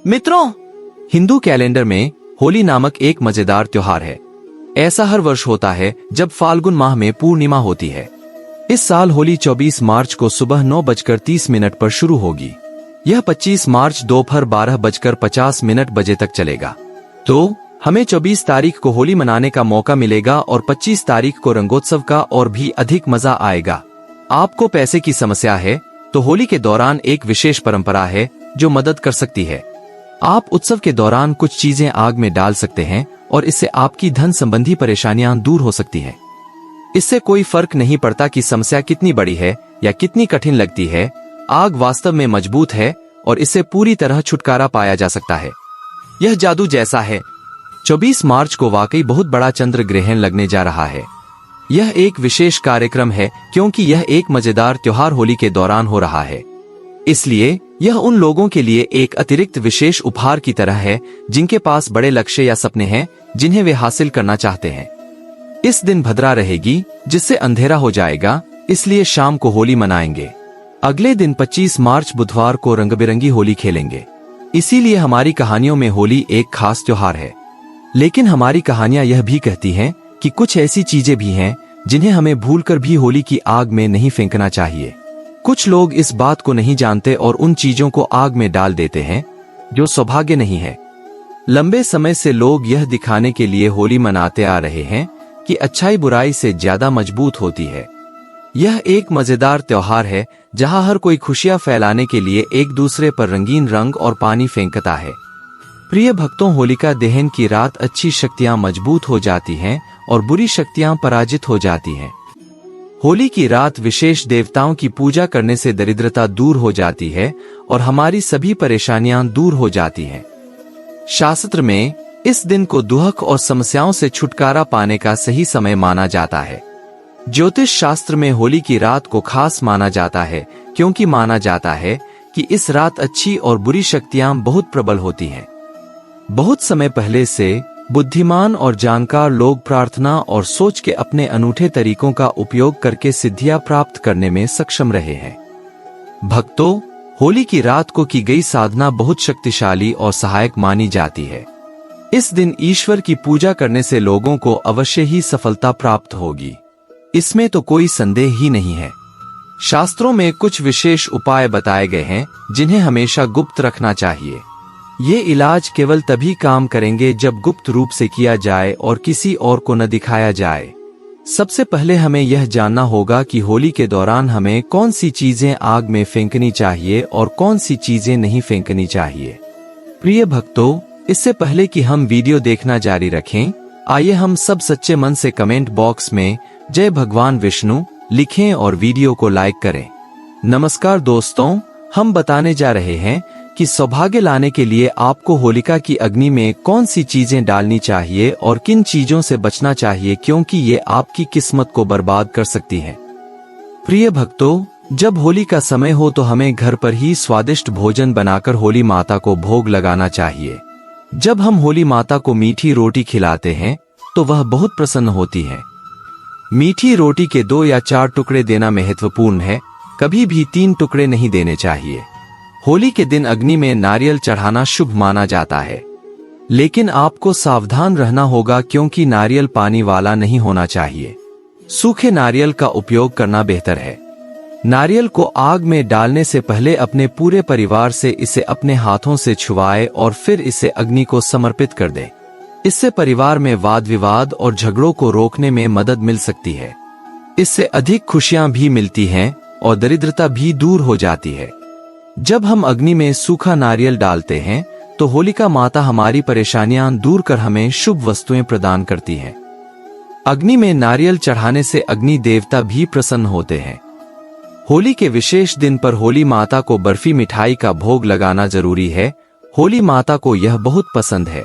मित्रों, हिंदू कैलेंडर में होली नामक एक मजेदार त्योहार है। ऐसा हर वर्ष होता है जब फाल्गुन माह में पूर्णिमा होती है। इस साल होली 24 मार्च को सुबह 9:30 पर शुरू होगी। यह 25 मार्च दोपहर 12:50 बजे तक चलेगा। तो हमें 24 तारीख को होली मनाने का मौका मिलेगा और 25 तारीख को रंगोत्सव का और भी अधिक मजा आएगा। आपको पैसे की समस्या है तो होली के दौरान एक विशेष परंपरा है जो मदद कर सकती है। आप उत्सव के दौरान कुछ चीजें आग में डाल सकते हैं और इससे आपकी धन संबंधी परेशानियां दूर हो सकती हैं। इससे कोई फर्क नहीं पड़ता कि समस्या कितनी बड़ी है या कितनी कठिन लगती है, आग वास्तव में मजबूत है और इससे पूरी तरह छुटकारा पाया जा सकता है। यह जादू जैसा है। 24 मार्च को वाकई बहुत बड़ा चंद्र ग्रहण लगने जा रहा है। यह एक विशेष कार्यक्रम है क्योंकि यह एक मजेदार त्योहार होली के दौरान हो रहा है। इसलिए यह उन लोगों के लिए एक अतिरिक्त विशेष उपहार की तरह है जिनके पास बड़े लक्ष्य या सपने हैं जिन्हें वे हासिल करना चाहते हैं। इस दिन भद्रा रहेगी जिससे अंधेरा हो जाएगा, इसलिए शाम को होली मनाएंगे। अगले दिन 25 मार्च बुधवार को रंगबिरंगी होली खेलेंगे। इसीलिए हमारी कहानियों में होली एक खास त्योहार है। लेकिन हमारी कहानियां यह भी कहती हैं कि कुछ ऐसी चीजें भी हैं जिन्हें हमें भूलकर भी होली की आग में नहीं फेंकना चाहिए। कुछ लोग इस बात को नहीं जानते और उन चीजों को आग में डाल देते हैं जो सौभाग्य नहीं है। लंबे समय से लोग यह दिखाने के लिए होली मनाते आ रहे हैं कि अच्छाई बुराई से ज्यादा मजबूत होती है। यह एक मजेदार त्योहार है जहां हर कोई खुशियां फैलाने के लिए एक दूसरे पर रंगीन रंग और पानी फेंकता है। प्रिय भक्तों, होलिका दहन की रात अच्छी शक्तियां मजबूत हो जाती हैं और बुरी शक्तियां पराजित हो जाती हैं। होली की रात विशेष देवताओं की पूजा करने से दरिद्रता दूर हो जाती है और हमारी सभी परेशानियां दूर हो जाती हैं। शास्त्र में इस दिन को दुख और समस्याओं से छुटकारा पाने का सही समय माना जाता है। ज्योतिष शास्त्र में होली की रात को खास माना जाता है क्योंकि माना जाता है कि इस रात अच्छी और बुरी शक्तियां बहुत प्रबल होती हैं। बहुत समय पहले से बुद्धिमान और जानकार लोग प्रार्थना और सोच के अपने अनूठे तरीकों का उपयोग करके सिद्धियां प्राप्त करने में सक्षम रहे हैं। भक्तों, होली की रात को की गई साधना बहुत शक्तिशाली और सहायक मानी जाती है। इस दिन ईश्वर की पूजा करने से लोगों को अवश्य ही सफलता प्राप्त होगी, इसमें तो कोई संदेह ही नहीं है। शास्त्रों में कुछ विशेष उपाय बताए गए हैं जिन्हें हमेशा गुप्त रखना चाहिए। ये इलाज केवल तभी काम करेंगे जब गुप्त रूप से किया जाए और किसी और को न दिखाया जाए। सबसे पहले हमें यह जानना होगा कि होली के दौरान हमें कौन सी चीजें आग में फेंकनी चाहिए और कौन सी चीजें नहीं फेंकनी चाहिए। प्रिय भक्तों, इससे पहले कि हम वीडियो देखना जारी रखें, आइए हम सब सच्चे मन से कमेंट बॉक्स में जय भगवान विष्णु लिखें और वीडियो को लाइक करें। नमस्कार दोस्तों, हम बताने जा रहे हैं कि सौभाग्य लाने के लिए आपको होलिका की अग्नि में कौन सी चीजें डालनी चाहिए और किन चीजों से बचना चाहिए क्योंकि ये आपकी किस्मत को बर्बाद कर सकती हैं। प्रिय भक्तों, जब होली का समय हो तो हमें घर पर ही स्वादिष्ट भोजन बनाकर होली माता को भोग लगाना चाहिए। जब हम होली माता को मीठी रोटी खिलाते हैं तो वह बहुत प्रसन्न होती है। मीठी रोटी के 2 या 4 टुकड़े देना महत्वपूर्ण है, कभी भी 3 टुकड़े नहीं देने चाहिए। होली के दिन अग्नि में नारियल चढ़ाना शुभ माना जाता है, लेकिन आपको सावधान रहना होगा क्योंकि नारियल पानी वाला नहीं होना चाहिए। सूखे नारियल का उपयोग करना बेहतर है। नारियल को आग में डालने से पहले अपने पूरे परिवार से इसे अपने हाथों से छुआए और फिर इसे अग्नि को समर्पित कर दें। इससे परिवार में वाद विवाद और झगड़ों को रोकने में मदद मिल सकती है। इससे अधिक खुशियां भी मिलती हैं और दरिद्रता भी दूर हो जाती है। जब हम अग्नि में सूखा नारियल डालते हैं तो होलिका माता हमारी परेशानियां दूर कर हमें शुभ वस्तुएं प्रदान करती हैं। अग्नि में नारियल चढ़ाने से अग्नि देवता भी प्रसन्न होते हैं। होली के विशेष दिन पर होली माता को बर्फी मिठाई का भोग लगाना जरूरी है। होली माता को यह बहुत पसंद है।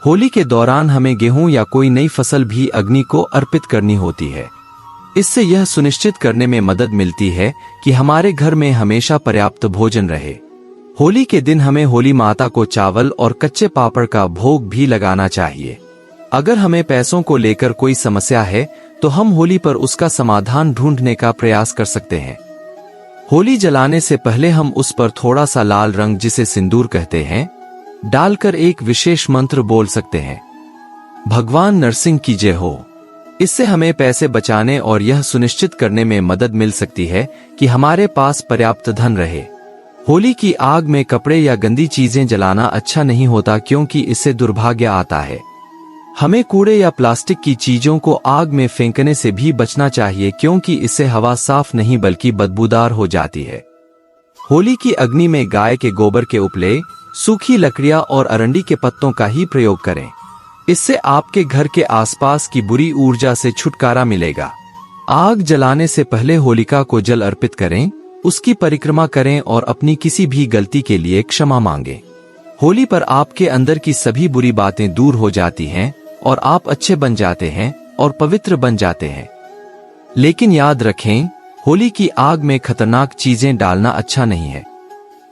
होली के दौरान हमें गेहूं या कोई नई फसल भी अग्नि को अर्पित करनी होती है। इससे यह सुनिश्चित करने में मदद मिलती है कि हमारे घर में हमेशा पर्याप्त भोजन रहे। होली के दिन हमें होली माता को चावल और कच्चे पापड़ का भोग भी लगाना चाहिए। अगर हमें पैसों को लेकर कोई समस्या है तो हम होली पर उसका समाधान ढूंढने का प्रयास कर सकते हैं। होली जलाने से पहले हम उस पर थोड़ा सा लाल रंग, जिसे सिंदूर कहते हैं, डालकर एक विशेष मंत्र बोल सकते हैं। भगवान नरसिंह की जय हो। इससे हमें पैसे बचाने और यह सुनिश्चित करने में मदद मिल सकती है कि हमारे पास पर्याप्त धन रहे। होली की आग में कपड़े या गंदी चीजें जलाना अच्छा नहीं होता, क्योंकि इससे दुर्भाग्य आता है। हमें कूड़े या प्लास्टिक की चीजों को आग में फेंकने से भी बचना चाहिए, क्योंकि इससे हवा साफ नहीं बल्कि बदबूदार हो जाती है। होली की अग्नि में गाय के गोबर के उपले, सूखी लकड़ियां और अरंडी के पत्तों का ही प्रयोग करें। इससे आपके घर के आसपास की बुरी ऊर्जा से छुटकारा मिलेगा। आग जलाने से पहले होलिका को जल अर्पित करें, उसकी परिक्रमा करें और अपनी किसी भी गलती के लिए क्षमा मांगें। होली पर आपके अंदर की सभी बुरी बातें दूर हो जाती हैं और आप अच्छे बन जाते हैं और पवित्र बन जाते हैं। लेकिन याद रखें, होली की आग में खतरनाक चीजें डालना अच्छा नहीं है।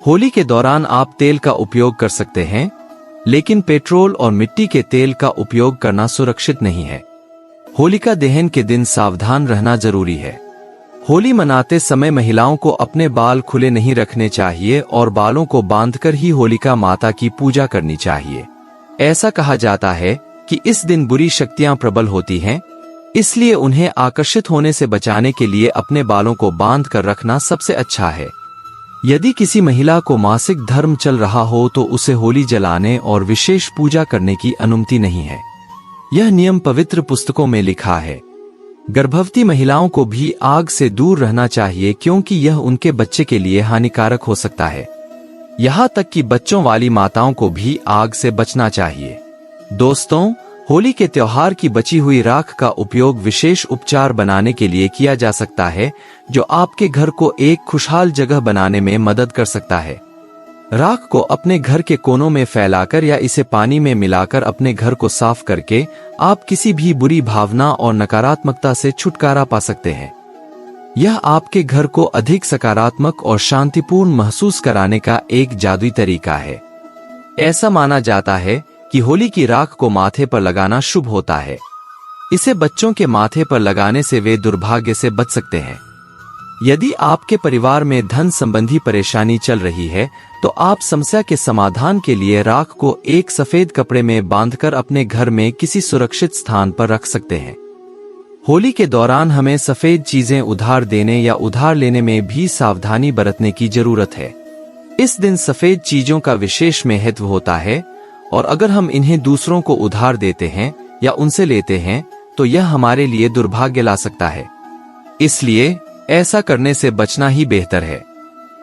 होली के दौरान आप तेल का उपयोग कर सकते हैं, लेकिन पेट्रोल और मिट्टी के तेल का उपयोग करना सुरक्षित नहीं है। होलिका दहन के दिन सावधान रहना जरूरी है। होली मनाते समय महिलाओं को अपने बाल खुले नहीं रखने चाहिए और बालों को बांधकर ही होलिका माता की पूजा करनी चाहिए। ऐसा कहा जाता है कि इस दिन बुरी शक्तियां प्रबल होती हैं, इसलिए उन्हें आकर्षित होने से बचाने के लिए अपने बालों को बांध कर रखना सबसे अच्छा है। यदि किसी महिला को मासिक धर्म चल रहा हो तो उसे होली जलाने और विशेष पूजा करने की अनुमति नहीं है। यह नियम पवित्र पुस्तकों में लिखा है। गर्भवती महिलाओं को भी आग से दूर रहना चाहिए, क्योंकि यह उनके बच्चे के लिए हानिकारक हो सकता है। यहाँ तक कि बच्चों वाली माताओं को भी आग से बचना चाहिए। दोस्तों, होली के त्योहार की बची हुई राख का उपयोग विशेष उपचार बनाने के लिए किया जा सकता है, जो आपके घर को एक खुशहाल जगह बनाने में मदद कर सकता है। राख को अपने घर के कोनों में फैलाकर या इसे पानी में मिलाकर अपने घर को साफ करके आप किसी भी बुरी भावना और नकारात्मकता से छुटकारा पा सकते हैं। यह आपके घर को अधिक सकारात्मक और शांतिपूर्ण महसूस कराने का एक जादुई तरीका है। ऐसा माना जाता है कि होली की राख को माथे पर लगाना शुभ होता है। इसे बच्चों के माथे पर लगाने से वे दुर्भाग्य से बच सकते हैं। यदि आपके परिवार में धन संबंधी परेशानी चल रही है, तो आप समस्या के समाधान के लिए राख को एक सफेद कपड़े में बांधकर अपने घर में किसी सुरक्षित स्थान पर रख सकते हैं। होली के दौरान हमें सफेद चीजें उधार देने या उधार लेने में भी सावधानी बरतने की जरूरत है। इस दिन सफेद चीजों का विशेष महत्व होता है और अगर हम इन्हें दूसरों को उधार देते हैं या उनसे लेते हैं तो यह हमारे लिए दुर्भाग्य ला सकता है। इसलिए ऐसा करने से बचना ही बेहतर है।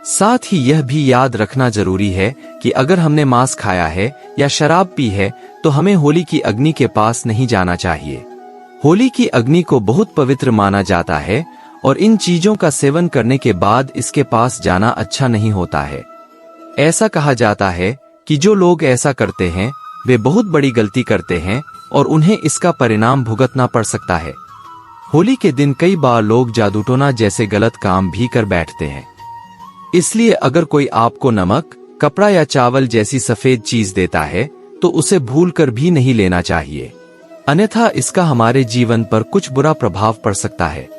साथ ही यह भी याद रखना जरूरी है कि अगर हमने मांस खाया है या शराब पी है तो हमें होली की अग्नि के पास नहीं जाना चाहिए। होली की अग्नि को बहुत पवित्र माना जाता है और इन चीजों का सेवन करने के बाद इसके पास जाना अच्छा नहीं होता है। ऐसा कहा जाता है कि जो लोग ऐसा करते हैं वे बहुत बड़ी गलती करते हैं और उन्हें इसका परिणाम भुगतना पड़ सकता है। होली के दिन कई बार लोग जादूटोना जैसे गलत काम भी कर बैठते हैं। इसलिए अगर कोई आपको नमक, कपड़ा या चावल जैसी सफेद चीज देता है तो उसे भूलकर भी नहीं लेना चाहिए, अन्यथा इसका हमारे जीवन पर कुछ बुरा प्रभाव पड़ सकता है।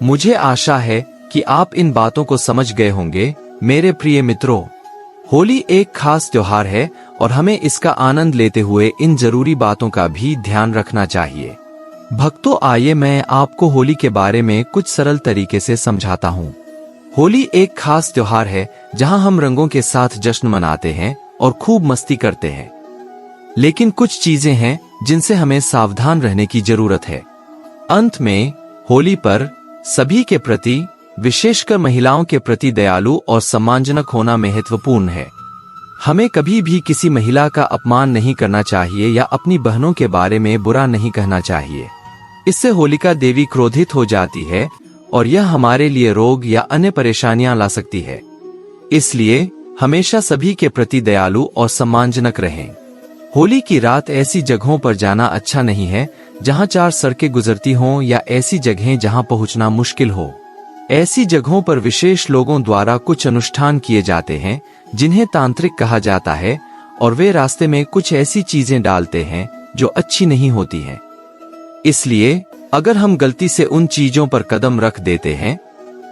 मुझे आशा है कि आप इन बातों को समझ गए होंगे। मेरे प्रिय मित्रों, होली एक खास त्योहार है और हमें इसका आनंद लेते हुए इन जरूरी बातों का भी ध्यान रखना चाहिए। भक्तों, आइए मैं आपको होली के बारे में कुछ सरल तरीके से समझाता हूँ। होली एक खास त्योहार है जहाँ हम रंगों के साथ जश्न मनाते हैं और खूब मस्ती करते हैं। लेकिन कुछ चीजें हैं जिनसे हमें सावधान रहने की जरूरत है। अंत में होली पर सभी के प्रति, विशेषकर महिलाओं के प्रति दयालु और सम्मानजनक होना महत्वपूर्ण है। हमें कभी भी किसी महिला का अपमान नहीं करना चाहिए या अपनी बहनों के बारे में बुरा नहीं कहना चाहिए। इससे होलिका देवी क्रोधित हो जाती है और यह हमारे लिए रोग या अन्य परेशानियां ला सकती है। इसलिए हमेशा सभी के प्रति दयालु और सम्मानजनक रहें। होली की रात ऐसी जगहों पर जाना अच्छा नहीं है जहां 4 सड़कें गुजरती हों या ऐसी जगहें जहां पहुंचना मुश्किल हो। ऐसी जगहों पर विशेष लोगों द्वारा कुछ अनुष्ठान किए जाते हैं जिन्हें तांत्रिक कहा जाता है और वे रास्ते में कुछ ऐसी चीजें डालते हैं जो अच्छी नहीं होती हैं। इसलिए अगर हम गलती से उन चीजों पर कदम रख देते हैं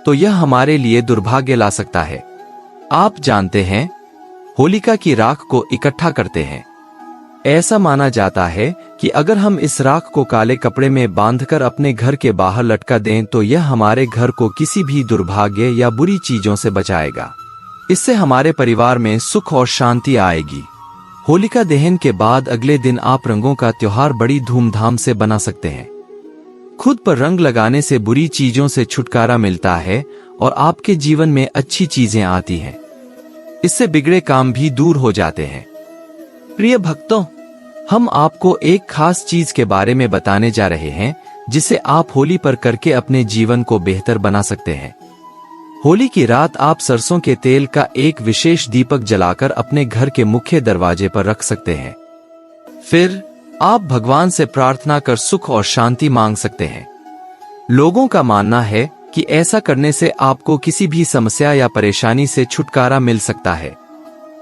तो यह हमारे लिए दुर्भाग्य ला सकता है। आप जानते हैं, होलिका की राख को इकट्ठा करते हैं। ऐसा माना जाता है कि अगर हम इस राख को काले कपड़े में बांधकर अपने घर के बाहर लटका दें तो यह हमारे घर को किसी भी दुर्भाग्य या बुरी चीजों से बचाएगा। इससे हमारे परिवार में सुख और शांति आएगी। होलिका दहन के बाद अगले दिन आप रंगों का त्योहार बड़ी धूमधाम से बना सकते हैं। खुद पर रंग लगाने से बुरी चीजों से छुटकारा मिलता है और आपके जीवन में अच्छी चीजें आती हैं। इससे बिगड़े काम भी दूर हो जाते हैं। प्रिय भक्तों, हम आपको एक खास चीज के बारे में बताने जा रहे हैं जिसे आप होली पर करके अपने जीवन को बेहतर बना सकते हैं। होली की रात आप सरसों के तेल का एक विशेष दीपक जलाकर अपने घर के मुख्य दरवाजे पर रख सकते हैं। फिर आप भगवान से प्रार्थना कर सुख और शांति मांग सकते हैं। लोगों का मानना है कि ऐसा करने से आपको किसी भी समस्या या परेशानी से छुटकारा मिल सकता है।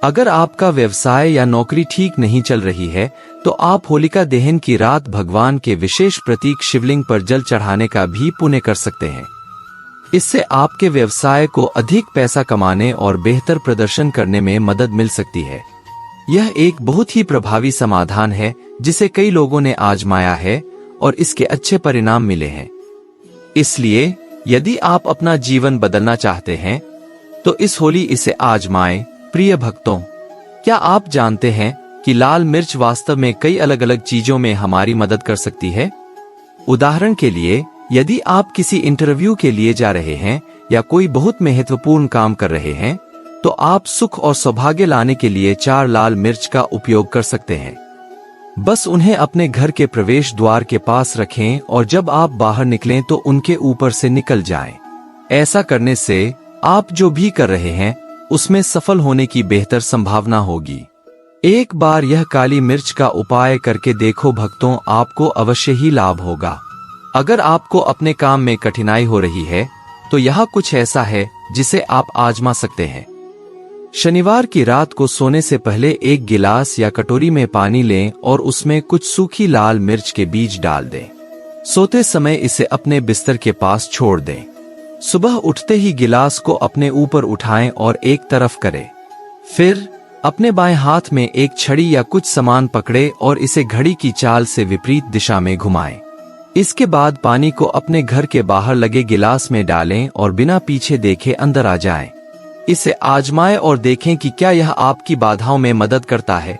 अगर आपका व्यवसाय या नौकरी ठीक नहीं चल रही है तो आप होलिका दहन की रात भगवान के विशेष प्रतीक शिवलिंग पर जल चढ़ाने का भी पुण्य कर सकते हैं। इससे आपके व्यवसाय को अधिक पैसा कमाने और बेहतर प्रदर्शन करने में मदद मिल सकती है। यह एक बहुत ही प्रभावी समाधान है जिसे कई लोगों ने आजमाया है और इसके अच्छे परिणाम मिले हैं। इसलिए यदि आप अपना जीवन बदलना चाहते हैं तो इस होली इसे आजमाएं। प्रिय भक्तों, क्या आप जानते हैं कि लाल मिर्च वास्तव में कई अलग अलग चीजों में हमारी मदद कर सकती है? उदाहरण के लिए, यदि आप किसी इंटरव्यू के लिए जा रहे हैं या कोई बहुत महत्वपूर्ण काम कर रहे हैं तो आप सुख और सौभाग्य लाने के लिए 4 लाल मिर्च का उपयोग कर सकते हैं। बस उन्हें अपने घर के प्रवेश द्वार के पास रखें और जब आप बाहर निकलें तो उनके ऊपर से निकल जाएं। ऐसा करने से आप जो भी कर रहे हैं उसमें सफल होने की बेहतर संभावना होगी। एक बार यह काली मिर्च का उपाय करके देखो भक्तों, आपको अवश्य ही लाभ होगा। अगर आपको अपने काम में कठिनाई हो रही है तो यह कुछ ऐसा है जिसे आप आजमा सकते हैं। शनिवार की रात को सोने से पहले एक गिलास या कटोरी में पानी लें और उसमें कुछ सूखी लाल मिर्च के बीज डाल दें। सोते समय इसे अपने बिस्तर के पास छोड़ दें। सुबह उठते ही गिलास को अपने ऊपर उठाएं और एक तरफ करें। फिर अपने बाएं हाथ में एक छड़ी या कुछ सामान पकड़े और इसे घड़ी की चाल से विपरीत दिशा में घुमाएं। इसके बाद पानी को अपने घर के बाहर लगे गिलास में डालें और बिना पीछे देखे अंदर आ जाएं। इसे आजमाएं और देखें कि क्या यह आपकी बाधाओं में मदद करता है।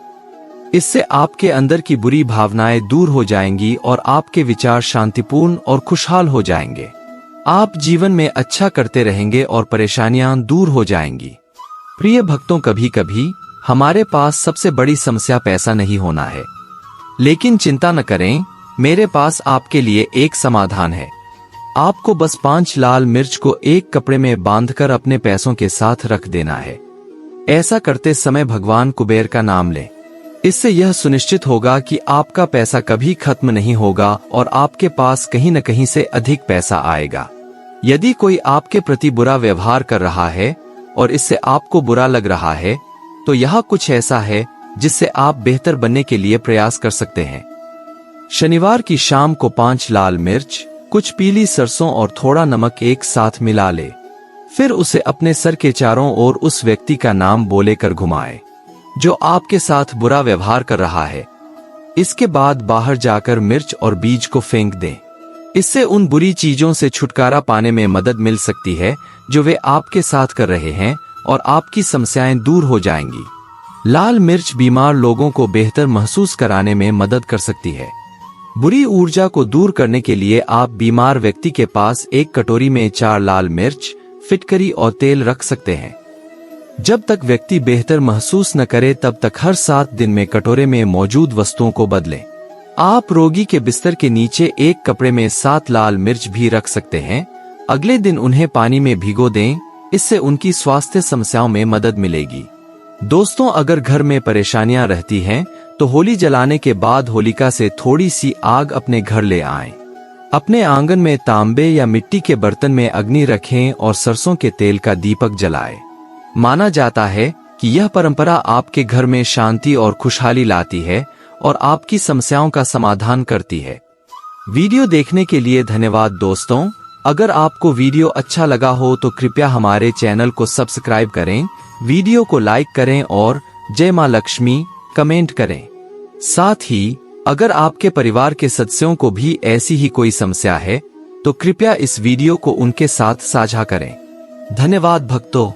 इससे आपके अंदर की बुरी भावनाएं दूर हो जाएंगी और आपके विचार शांतिपूर्ण और खुशहाल हो जाएंगे। आप जीवन में अच्छा करते रहेंगे और परेशानियां दूर हो जाएंगी। प्रिय भक्तों, कभी कभी हमारे पास सबसे बड़ी समस्या पैसा नहीं होना है, लेकिन चिंता न करें, मेरे पास आपके लिए एक समाधान है। आपको बस 5 लाल मिर्च को एक कपड़े में बांधकर अपने पैसों के साथ रख देना है। ऐसा करते समय भगवान कुबेर का नाम लें। इससे यह सुनिश्चित होगा कि आपका पैसा कभी खत्म नहीं होगा और आपके पास कहीं न कहीं से अधिक पैसा आएगा। यदि कोई आपके प्रति बुरा व्यवहार कर रहा है और इससे आपको बुरा लग रहा है तो यह कुछ ऐसा है जिससे आप बेहतर बनने के लिए प्रयास कर सकते हैं। शनिवार की शाम को 5 लाल मिर्च, कुछ पीली सरसों और थोड़ा नमक एक साथ मिला ले। फिर उसे अपने सर के चारों ओर उस व्यक्ति का नाम बोले कर घुमाए जो आपके साथ बुरा व्यवहार कर रहा है। इसके बाद बाहर जाकर मिर्च और बीज को फेंक दें। इससे उन बुरी चीजों से छुटकारा पाने में मदद मिल सकती है जो वे आपके साथ कर रहे हैं और आपकी समस्याएं दूर हो जाएंगी। लाल मिर्च बीमार लोगों को बेहतर महसूस कराने में मदद कर सकती है। बुरी ऊर्जा को दूर करने के लिए आप बीमार व्यक्ति के पास एक कटोरी में 4 लाल मिर्च, फिटकरी और तेल रख सकते हैं। जब तक व्यक्ति बेहतर महसूस न करे तब तक हर 7 दिन में कटोरे में मौजूद वस्तुओं को बदलें। आप रोगी के बिस्तर के नीचे एक कपड़े में 7 लाल मिर्च भी रख सकते हैं। अगले दिन उन्हें पानी में भिगो दें, इससे उनकी स्वास्थ्य समस्याओं में मदद मिलेगी। दोस्तों, अगर घर में परेशानियां रहती हैं तो होली जलाने के बाद होलिका से थोड़ी सी आग अपने घर ले आएं। अपने आंगन में तांबे या मिट्टी के बर्तन में अग्नि रखें और सरसों के तेल का दीपक जलाएं। माना जाता है कि यह परंपरा आपके घर में शांति और खुशहाली लाती है और आपकी समस्याओं का समाधान करती है। वीडियो देखने के लिए धन्यवाद दोस्तों। अगर आपको वीडियो अच्छा लगा हो तो कृपया हमारे चैनल को सब्सक्राइब करें, वीडियो को लाइक करें और जय मां लक्ष्मी कमेंट करें। साथ ही अगर आपके परिवार के सदस्यों को भी ऐसी ही कोई समस्या है तो कृपया इस वीडियो को उनके साथ साझा करें। धन्यवाद भक्तों।